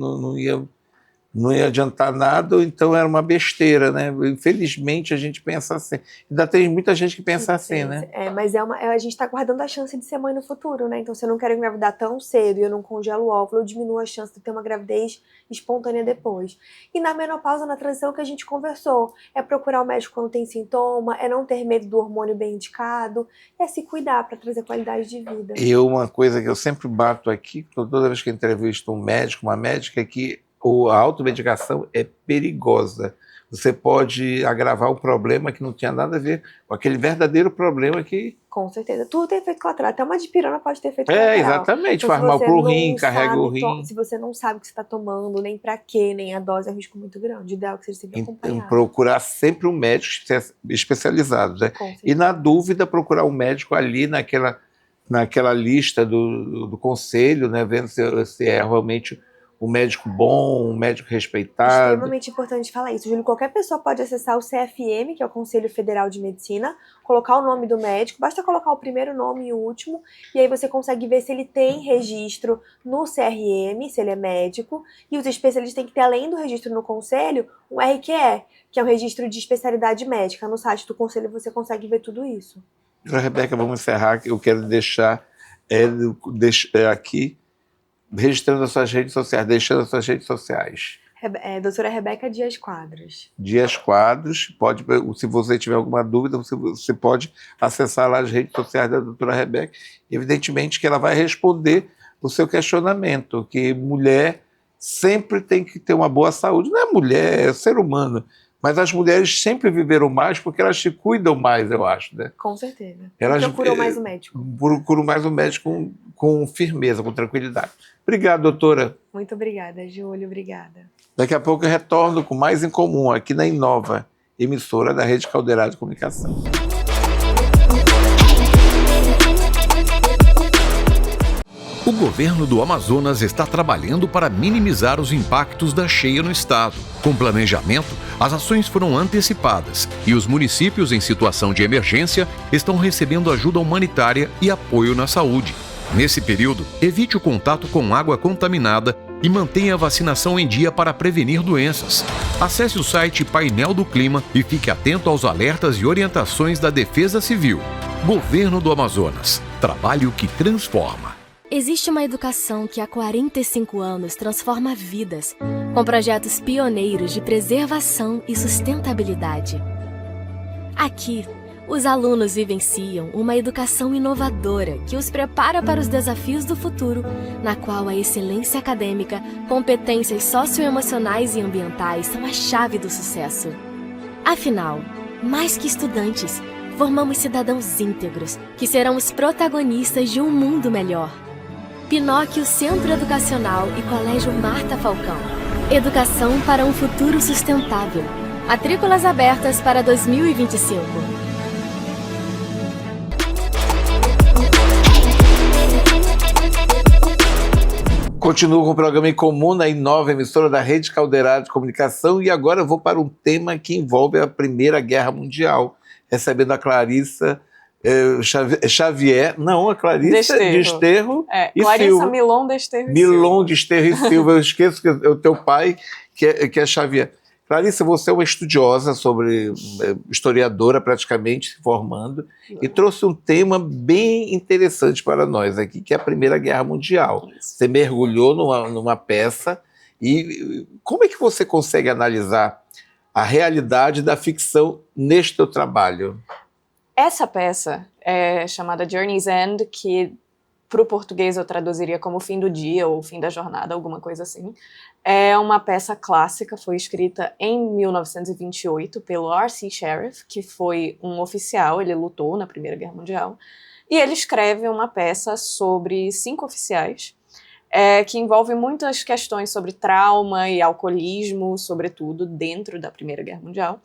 não ia adiantar nada, então era uma besteira, né? Infelizmente a gente pensa assim. Ainda tem muita gente que pensa assim, né? Mas a gente está guardando a chance de ser mãe no futuro, né? Então, se eu não quero engravidar tão cedo e eu não congelo o óvulo, eu diminuo a chance de ter uma gravidez espontânea depois. E na menopausa, na transição que a gente conversou, é procurar o médico quando tem sintoma, é não ter medo do hormônio bem indicado, é se cuidar para trazer qualidade de vida. E uma coisa que eu sempre bato aqui, toda vez que eu entrevisto um médico, uma médica, é que a automedicação é perigosa. Você pode agravar um problema que não tinha nada a ver com aquele verdadeiro problema que... Com certeza. Tudo tem efeito colateral. Até uma dipirona pode ter efeito colateral. Exatamente. Faz mal pro rim, carrega o rim. Se você não sabe o que você está tomando, nem para quê, nem a dose, é um risco muito grande. O ideal é que seja sempre acompanhado. Então, procurar sempre um médico especializado, né? E na dúvida, procurar um médico ali naquela lista do conselho, né? Vendo se é realmente um médico bom, um médico respeitado. Extremamente importante falar isso, Júlio. Qualquer pessoa pode acessar o CFM, que é o Conselho Federal de Medicina, colocar o nome do médico, basta colocar o primeiro nome e o último, e aí você consegue ver se ele tem registro no CRM, se ele é médico, e os especialistas têm que ter, além do registro no Conselho, um RQE, que é o registro de especialidade médica. No site do Conselho você consegue ver tudo isso. Rebeca, vamos encerrar, eu quero deixar aqui registrando as suas redes sociais, deixando as suas redes sociais. Doutora Rebeca Dias Quadros. Dias Quadros, se você tiver alguma dúvida, você pode acessar lá as redes sociais da doutora Rebeca. Evidentemente que ela vai responder o seu questionamento, que mulher sempre tem que ter uma boa saúde. Não é mulher, é ser humano. Mas as mulheres sempre viveram mais porque elas se cuidam mais, eu acho, né? Com certeza. Elas procuram mais o médico. Procuram mais o médico com firmeza, com tranquilidade. Obrigado, doutora. Muito obrigada, Júlio. Obrigada. Daqui a pouco eu retorno com Mais em Comum, aqui na Inova, emissora da Rede Caldeirada de Comunicação. O governo do Amazonas está trabalhando para minimizar os impactos da cheia no estado. Com planejamento, as ações foram antecipadas e os municípios em situação de emergência estão recebendo ajuda humanitária e apoio na saúde. Nesse período, evite o contato com água contaminada e mantenha a vacinação em dia para prevenir doenças. Acesse o site Painel do Clima e fique atento aos alertas e orientações da Defesa Civil. Governo do Amazonas. Trabalho que transforma. Existe uma educação que há 45 anos transforma vidas, com projetos pioneiros de preservação e sustentabilidade. Aqui, os alunos vivenciam uma educação inovadora que os prepara para os desafios do futuro, na qual a excelência acadêmica, competências socioemocionais e ambientais são a chave do sucesso. Afinal, mais que estudantes, formamos cidadãos íntegros que serão os protagonistas de um mundo melhor. Pinóquio Centro Educacional e Colégio Marta Falcão. Educação para um futuro sustentável. Matrículas abertas para 2025. Continuo com o programa Em Comum na Inova, emissora da Rede Caldeirada de Comunicação, e agora eu vou para um tema que envolve a Primeira Guerra Mundial, recebendo a Clarissa Xavier, não, a Clarissa Desterro e Clarissa Silva. Milon Desterro e Milon Desterro e Silva, eu esqueço que é o teu pai, que é Xavier. Clarissa, você é uma estudiosa, historiadora praticamente, se formando, e trouxe um tema bem interessante para nós aqui, que é a Primeira Guerra Mundial. Você mergulhou numa peça, e como é que você consegue analisar a realidade da ficção neste teu trabalho? Essa peça é chamada Journey's End, que para o português eu traduziria como Fim do Dia ou Fim da Jornada, alguma coisa assim. É uma peça clássica, foi escrita em 1928 pelo R.C. Sheriff, que foi um oficial, ele lutou na Primeira Guerra Mundial, e ele escreve uma peça sobre 5 oficiais, que envolve muitas questões sobre trauma e alcoolismo, sobretudo dentro da Primeira Guerra Mundial.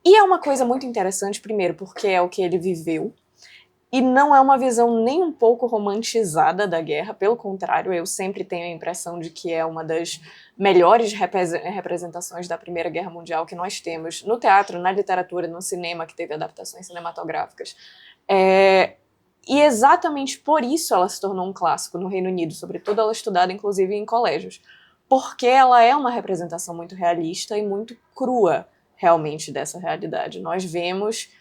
E é uma coisa muito interessante, primeiro, porque é o que ele viveu, e não é uma visão nem um pouco romantizada da guerra, pelo contrário, eu sempre tenho a impressão de que é uma das melhores representações da Primeira Guerra Mundial que nós temos no teatro, na literatura, no cinema, que teve adaptações cinematográficas. E exatamente por isso ela se tornou um clássico no Reino Unido, sobretudo ela é estudada inclusive em colégios, porque ela é uma representação muito realista e muito crua, realmente, dessa realidade. Nós vemos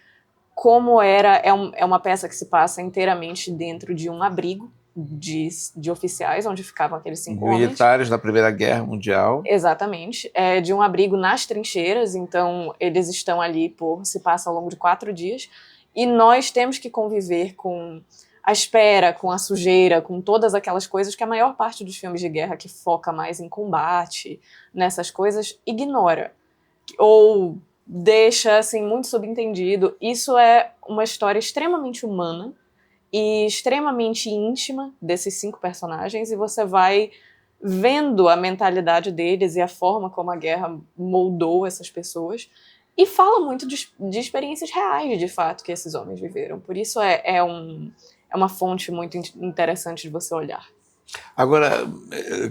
como é uma peça que se passa inteiramente dentro de um abrigo de oficiais, onde ficavam aqueles 5 homens. Militares da Primeira Guerra Mundial. Exatamente. De um abrigo nas trincheiras, então eles estão ali se passa ao longo de 4 dias, e nós temos que conviver com a espera, com a sujeira, com todas aquelas coisas que a maior parte dos filmes de guerra que foca mais em combate, nessas coisas, ignora. Ou deixa assim muito subentendido. Isso é uma história extremamente humana e extremamente íntima desses 5 personagens, e você vai vendo a mentalidade deles e a forma como a guerra moldou essas pessoas, e fala muito de experiências reais, de fato, que esses homens viveram. Por isso é uma fonte muito interessante de você olhar. Agora,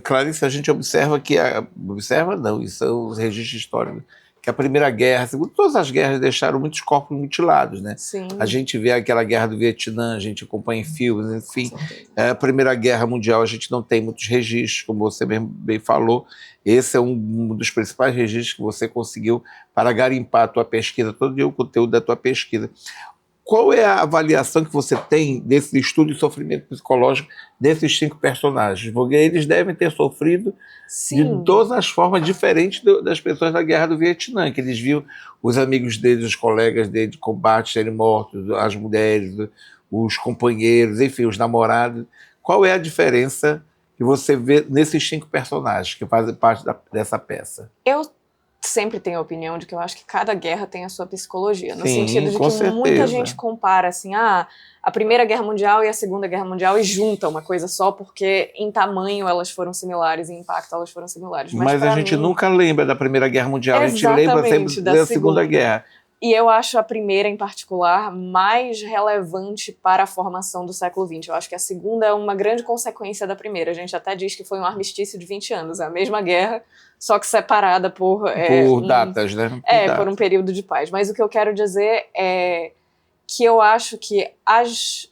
Clarice, a gente observa que... Observa não, isso é o registro histórico, que a Primeira Guerra, segundo todas as guerras, deixaram muitos corpos mutilados, né? Sim. A gente vê aquela guerra do Vietnã, a gente acompanha em filmes, enfim. A Primeira Guerra Mundial a gente não tem muitos registros, como você bem falou. Esse é um dos principais registros que você conseguiu para garimpar a tua pesquisa, todo o conteúdo da tua pesquisa. Qual é a avaliação que você tem desse estudo de sofrimento psicológico desses 5 personagens? Porque eles devem ter sofrido de todas as formas diferentes das pessoas da Guerra do Vietnã, que eles viam os amigos deles, os colegas deles de combate serem mortos, as mulheres, os companheiros, enfim, os namorados. Qual é a diferença que você vê nesses 5 personagens que fazem parte dessa peça? Eu sempre tenho a opinião de que eu acho que cada guerra tem a sua psicologia, no Sim, sentido de que certeza. Muita gente compara assim, a Primeira Guerra Mundial e a Segunda Guerra Mundial, e junta uma coisa só, porque em tamanho elas foram similares, em impacto elas foram similares. Mas a gente nunca lembra da Primeira Guerra Mundial, a gente lembra sempre da Segunda Guerra. E eu acho a primeira, em particular, mais relevante para a formação do século XX. Eu acho que a segunda é uma grande consequência da primeira. A gente até diz que foi um armistício de 20 anos. É a mesma guerra, só que separada por datas, né? Por um período de paz. Mas o que eu quero dizer é que eu acho que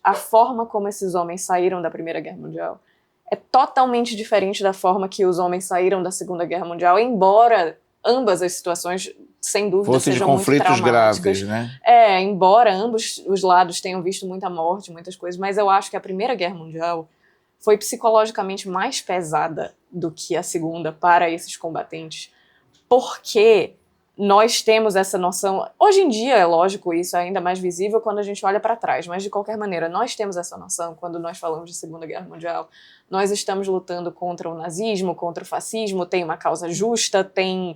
a forma como esses homens saíram da Primeira Guerra Mundial é totalmente diferente da forma que os homens saíram da Segunda Guerra Mundial, embora ambas as situações, sem dúvida, sejam muito traumáticas. Conflitos graves, né? Embora ambos os lados tenham visto muita morte, muitas coisas, mas eu acho que a Primeira Guerra Mundial foi psicologicamente mais pesada do que a Segunda para esses combatentes, porque nós temos essa noção... Hoje em dia, é lógico, isso é ainda mais visível quando a gente olha para trás, mas de qualquer maneira, nós temos essa noção quando nós falamos de Segunda Guerra Mundial. Nós estamos lutando contra o nazismo, contra o fascismo, tem uma causa justa, tem...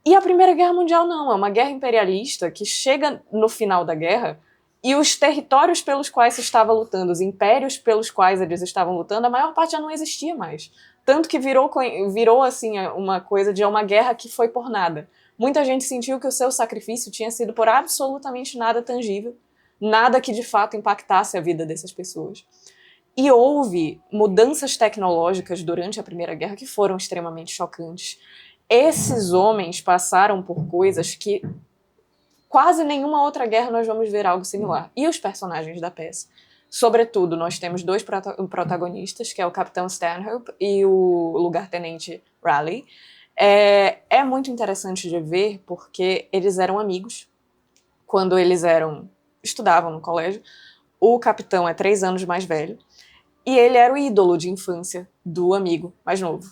E a Primeira Guerra Mundial não, é uma guerra imperialista que chega no final da guerra e os territórios pelos quais se estava lutando, os impérios pelos quais eles estavam lutando, a maior parte já não existia mais. Tanto que virou assim, uma coisa de uma guerra que foi por nada. Muita gente sentiu que o seu sacrifício tinha sido por absolutamente nada tangível, nada que de fato impactasse a vida dessas pessoas. E houve mudanças tecnológicas durante a Primeira Guerra que foram extremamente chocantes. Esses homens passaram por coisas que quase nenhuma outra guerra nós vamos ver algo similar. E os personagens da peça? Sobretudo, nós temos dois protagonistas, que é o Capitão Stanhope e o lugar-tenente Raleigh. É muito interessante de ver porque eles eram amigos quando eles estudavam no colégio. O capitão é 3 anos mais velho e ele era o ídolo de infância do amigo mais novo.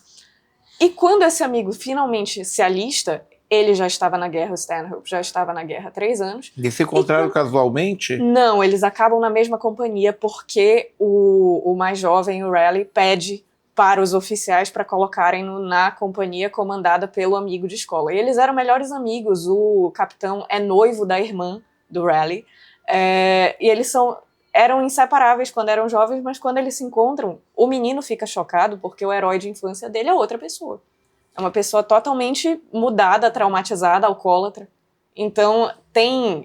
E quando esse amigo finalmente se alista, ele já estava na guerra, o Stanhope já estava na guerra há 3 anos. Eles se encontraram casualmente? Não, eles acabam na mesma companhia porque o mais jovem, o Raleigh, pede para os oficiais para colocarem na companhia comandada pelo amigo de escola. E eles eram melhores amigos, o capitão é noivo da irmã do Raleigh, e eles eram inseparáveis quando eram jovens, mas quando eles se encontram, o menino fica chocado porque o herói de infância dele é outra pessoa. É uma pessoa totalmente mudada, traumatizada, alcoólatra. Então,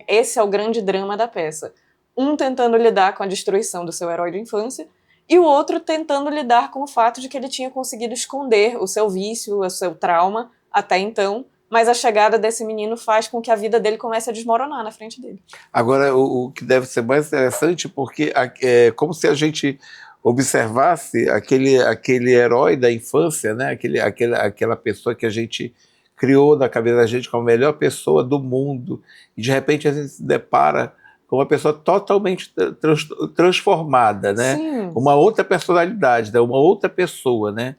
esse é o grande drama da peça. Um tentando lidar com a destruição do seu herói de infância e o outro tentando lidar com o fato de que ele tinha conseguido esconder o seu vício, o seu trauma até então, mas a chegada desse menino faz com que a vida dele comece a desmoronar na frente dele. Agora, o que deve ser mais interessante, porque é como se a gente observasse aquele herói da infância, né? Aquela pessoa que a gente criou na cabeça da gente como a melhor pessoa do mundo, e de repente a gente se depara com uma pessoa totalmente transformada, né? Sim. Uma outra personalidade, né? Uma outra pessoa, né?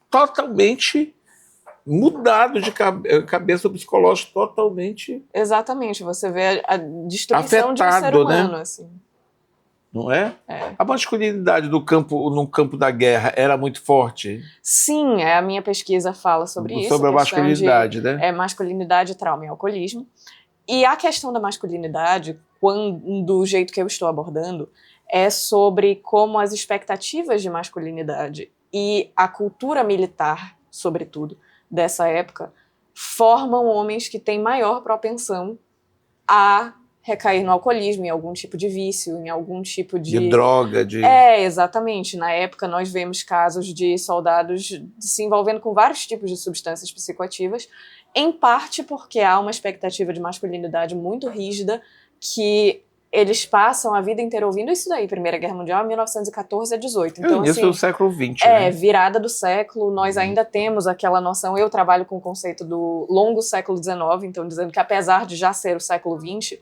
Totalmente mudado de cabeça psicológica, totalmente. Exatamente, você vê a destruição afetado, de um ser humano, né? assim. Não é? A masculinidade no campo da guerra era muito forte? Sim, a minha pesquisa fala sobre isso. Sobre a masculinidade, né? Masculinidade, trauma e alcoolismo. E a questão da masculinidade, do jeito que eu estou abordando, é sobre como as expectativas de masculinidade e a cultura militar, sobretudo, dessa época, formam homens que têm maior propensão a recair no alcoolismo, em algum tipo de vício, em algum tipo de droga. Exatamente. Na época nós vemos casos de soldados se envolvendo com vários tipos de substâncias psicoativas, em parte porque há uma expectativa de masculinidade muito rígida que eles passam a vida inteira ouvindo isso daí. Primeira Guerra Mundial, 1914 a 18. Então, início do século XX. Virada do século, nós ainda temos aquela noção, eu trabalho com o conceito do longo século XIX, então dizendo que apesar de já ser o século XX,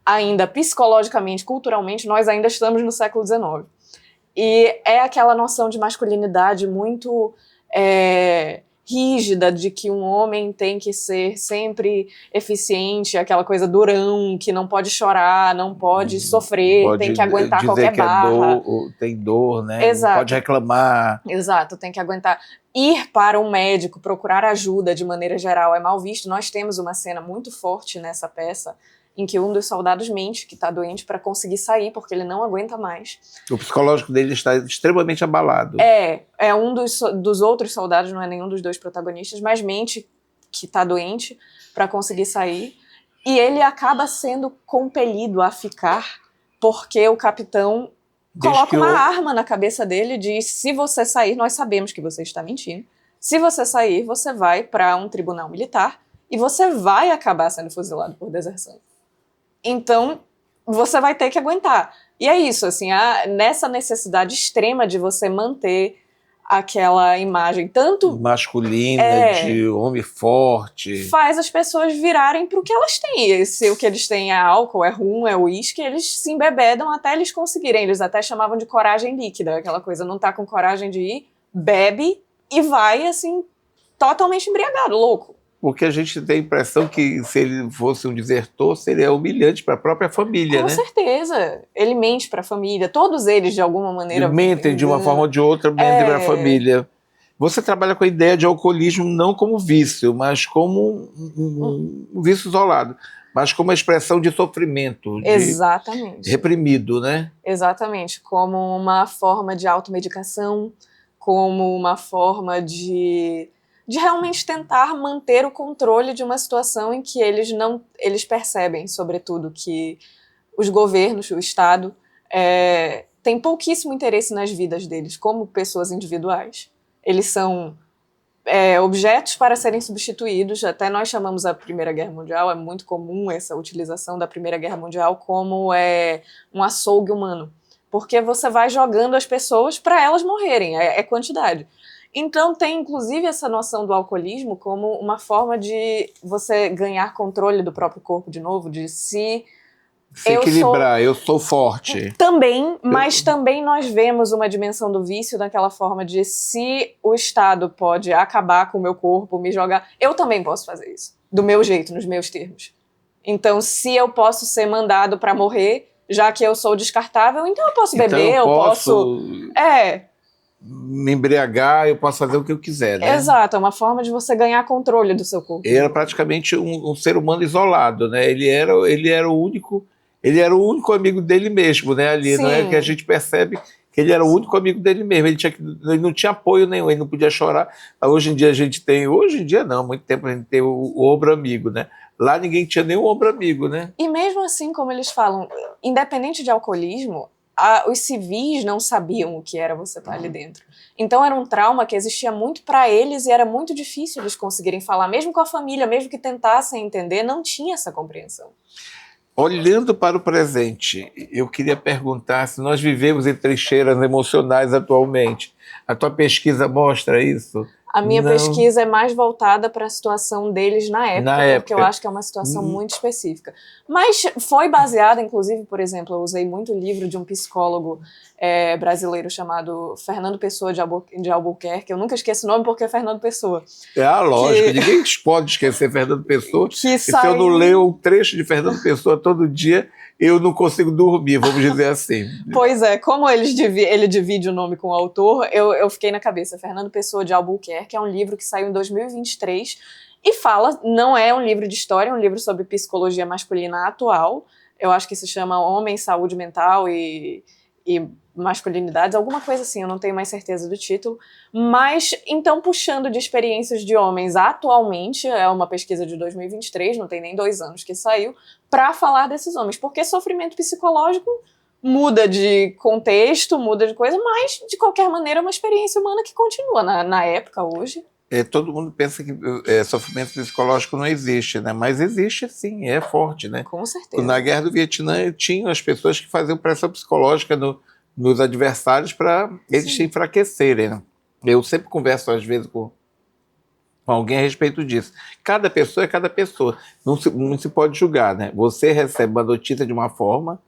ainda psicologicamente, culturalmente, nós ainda estamos no século XIX. E é aquela noção de masculinidade muito rígida, de que um homem tem que ser sempre eficiente, aquela coisa durão, que não pode chorar, não pode sofrer, tem que aguentar qualquer barra. Tem dor, né? Exato. Não pode reclamar. Exato, tem que aguentar. Ir para um médico, procurar ajuda de maneira geral é mal visto. Nós temos uma cena muito forte nessa peça, em que um dos soldados mente que está doente para conseguir sair, porque ele não aguenta mais. O psicológico dele está extremamente abalado. É um dos outros soldados, não é nenhum dos dois protagonistas, mas mente que está doente para conseguir sair. E ele acaba sendo compelido a ficar, porque o capitão coloca uma arma na cabeça dele e diz: se você sair, nós sabemos que você está mentindo. Se você sair, você vai para um tribunal militar e você vai acabar sendo fuzilado por deserção. Então, você vai ter que aguentar. E é isso, assim, nessa necessidade extrema de você manter aquela imagem tanto masculina, de homem forte, faz as pessoas virarem para o que elas têm. Se o que eles têm é álcool, é rum, é uísque, eles se embebedam até eles conseguirem. Eles até chamavam de coragem líquida, aquela coisa, não tá com coragem de ir, bebe e vai, assim, totalmente embriagado, louco. Porque a gente tem a impressão que se ele fosse um desertor, seria humilhante para a própria família, Com né? certeza. Ele mente para a família. Todos eles, de alguma maneira... mentem de uma forma ou de outra, mentem para a família. Você trabalha com a ideia de alcoolismo não como vício, mas como um vício isolado, mas como uma expressão de sofrimento. Exatamente. Reprimido, né? Exatamente. Como uma forma de automedicação, como uma forma de realmente tentar manter o controle de uma situação em que eles percebem, sobretudo, que os governos, o Estado, tem pouquíssimo interesse nas vidas deles como pessoas individuais. Eles são objetos para serem substituídos. Até nós chamamos a Primeira Guerra Mundial, é muito comum essa utilização da Primeira Guerra Mundial como um açougue humano, porque você vai jogando as pessoas para elas morrerem, é quantidade. Então tem inclusive essa noção do alcoolismo como uma forma de você ganhar controle do próprio corpo de novo, de se equilibrar, eu sou forte. Também, mas também nós vemos uma dimensão do vício daquela forma de se o Estado pode acabar com o meu corpo, me jogar, eu também posso fazer isso, do meu jeito, nos meus termos. Então, se eu posso ser mandado para morrer, já que eu sou descartável, então eu posso beber, eu posso... me embriagar, eu posso fazer o que eu quiser, né? Exato, é uma forma de você ganhar controle do seu corpo. Ele era praticamente um ser humano isolado, né? Ele era o único amigo dele mesmo, né? Ali, não é que a gente percebe que ele era o único amigo dele mesmo. Ele não tinha apoio nenhum, ele não podia chorar. Hoje em dia hoje em dia não, há muito tempo a gente tem o ombro amigo, né? Lá ninguém tinha nenhum ombro amigo, né? E mesmo assim, como eles falam, independente de alcoolismo, os civis não sabiam o que era você estar ali dentro. Então era um trauma que existia muito para eles e era muito difícil eles conseguirem falar, mesmo com a família, mesmo que tentassem entender, não tinha essa compreensão. Olhando para o presente, eu queria perguntar se nós vivemos em trincheiras emocionais atualmente. A tua pesquisa mostra isso? A minha pesquisa é mais voltada para a situação deles na época, porque eu acho que é uma situação muito específica. Mas foi baseada, inclusive, por exemplo, eu usei muito o livro de um psicólogo brasileiro chamado Fernando Pessoa de Albuquerque. Eu nunca esqueço o nome porque é Fernando Pessoa. Lógico, ninguém pode esquecer Fernando Pessoa. Se eu não ler um trecho de Fernando Pessoa todo dia, eu não consigo dormir, vamos dizer assim. Pois é, como ele divide o nome com o autor, eu fiquei na cabeça. Fernando Pessoa de Albuquerque é um livro que saiu em 2023 e não é um livro de história, é um livro sobre psicologia masculina atual. Eu acho que se chama Homem, Saúde Mental e Masculinidades, alguma coisa assim, eu não tenho mais certeza do título. Mas, então, puxando de experiências de homens atualmente, é uma pesquisa de 2023, não tem nem 2 anos que saiu, para falar desses homens. Porque sofrimento psicológico muda de contexto, muda de coisa, mas, de qualquer maneira, é uma experiência humana que continua na época, hoje. Todo mundo pensa que sofrimento psicológico não existe, né? Mas existe sim, é forte, né? Com certeza. Na Guerra do Vietnã tinham as pessoas que faziam pressão psicológica nos adversários para eles se enfraquecerem, né? Eu sempre converso às vezes com alguém a respeito disso. Cada pessoa é cada pessoa, não se pode julgar, né? Você recebe uma notícia de uma forma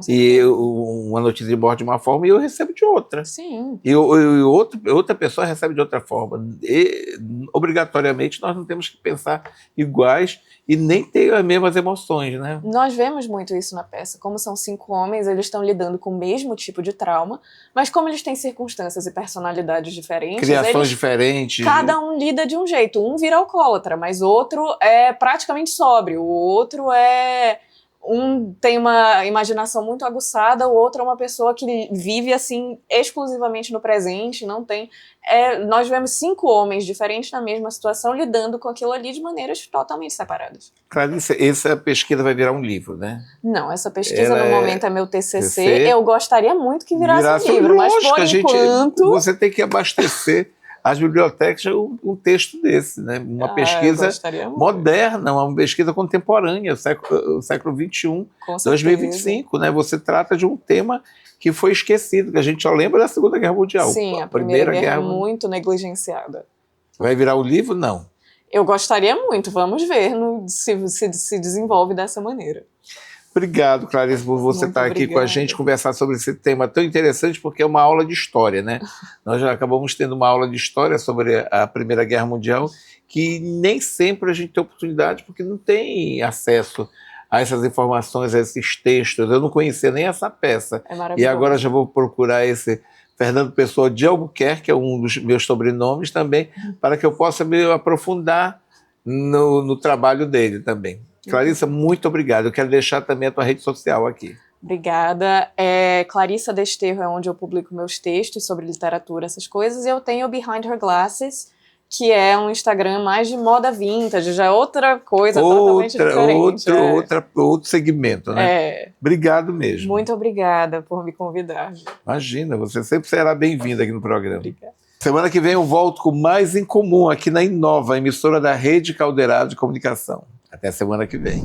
e uma notícia de morte de uma forma e eu recebo de outra. Sim. E outra pessoa recebe de outra forma. E, obrigatoriamente, nós não temos que pensar iguais e nem ter as mesmas emoções, né? Nós vemos muito isso na peça. Como são 5 homens, eles estão lidando com o mesmo tipo de trauma, mas como eles têm circunstâncias e personalidades diferentes... Criações diferentes. Cada um lida de um jeito. Um vira alcoólatra, mas outro é praticamente sóbrio. O outro um tem uma imaginação muito aguçada, o outro é uma pessoa que vive assim exclusivamente no presente, não tem... nós vemos 5 homens diferentes na mesma situação lidando com aquilo ali de maneiras totalmente separadas. Clarice, essa pesquisa vai virar um livro, né? Não, essa pesquisa no momento é meu TCC. Eu gostaria muito que virasse um livro, lógico, mas por enquanto... Você tem que abastecer as bibliotecas um texto desse, né? Uma pesquisa moderna, uma pesquisa contemporânea, século XXI, 2025, né? Você trata de um tema que foi esquecido, que a gente só lembra da Segunda Guerra Mundial. Sim, a Primeira Guerra muito negligenciada. Vai virar o livro? Não. Eu gostaria muito, vamos ver se desenvolve dessa maneira. Obrigado, Clarice, por você estar aqui com a gente, conversar sobre esse tema tão interessante, porque é uma aula de história, né? Nós já acabamos tendo uma aula de história sobre a Primeira Guerra Mundial, que nem sempre a gente tem oportunidade, porque não tem acesso a essas informações, a esses textos. Eu não conhecia nem essa peça. É maravilhoso. E agora já vou procurar esse Fernando Pessoa de Albuquerque, que é um dos meus sobrenomes também, para que eu possa me aprofundar no trabalho dele também. Clarissa, muito obrigado. Eu quero deixar também a tua rede social aqui. Obrigada. Clarissa Desterro é onde eu publico meus textos sobre literatura, essas coisas. E eu tenho Behind Her Glasses, que é um Instagram mais de moda vintage, já é outra coisa totalmente diferente. Outro segmento, né? Obrigado mesmo. Muito obrigada por me convidar. Imagina, você sempre será bem-vinda aqui no programa. Obrigada. Semana que vem eu volto com Mais em Comum aqui na Inova, emissora da Rede Caldeirado de Comunicação. Até semana que vem.